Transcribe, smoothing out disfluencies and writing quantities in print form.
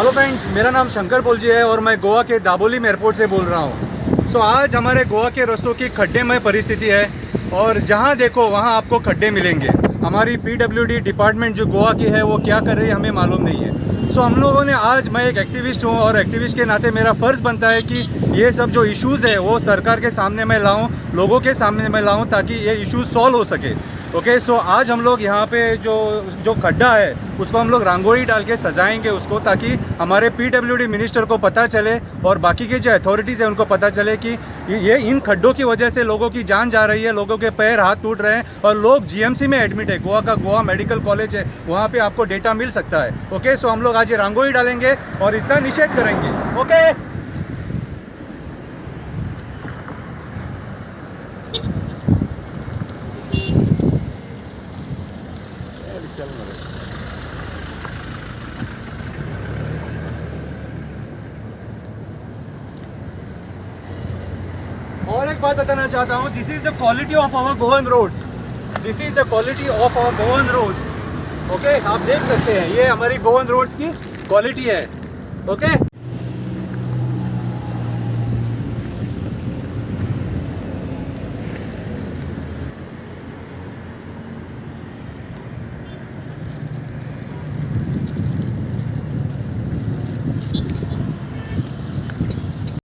Hello friends, मेरा नाम शंकर पोलजी है और मैं गोवा के दाबोलिम एयरपोर्ट से बोल रहा हूँ। आज हमारे गोवा के रास्तों की खड्डेमय परिस्थिति है और जहाँ देखो वहाँ आपको खड्डे मिलेंगे। हमारी PWD डिपार्टमेंट जो गोवा की है वो क्या कर रही है हमें मालूम नहीं है। हम लोगों ने आज, मैं एक एक्टिविस्ट हूँ और एक्टिविस्ट के नाते मेरा फ़र्ज़ बनता है कि ये सब जो इश्यूज़ है वो सरकार के सामने मैं लाऊं, लोगों के सामने मैं लाऊं ताकि ये इश्यूज़ सॉल्व हो सके। आज हम लोग यहाँ पे जो खड्डा है उसको हम लोग रंगोली डाल के सजाएंगे उसको, ताकि हमारे PWD मिनिस्टर को पता चले और बाकी के जो अथॉरिटीज़ हैं उनको पता चले कि ये इन खड्डों की वजह से लोगों की जान जा रही है, लोगों के पैर हाथ टूट रहे हैं और लोग GMC में एडमिट है। गोवा मेडिकल कॉलेज है, वहाँ पे आपको डेटा मिल सकता है। हम लोग आज ये रंगोली डालेंगे और इसका निषेध करेंगे। और एक बात बताना चाहता हूँ, this is the quality of our Goan roads. This is the quality of our Goan roads. आप देख सकते हैं ये हमारी गोवन रोड्स की क्वालिटी है।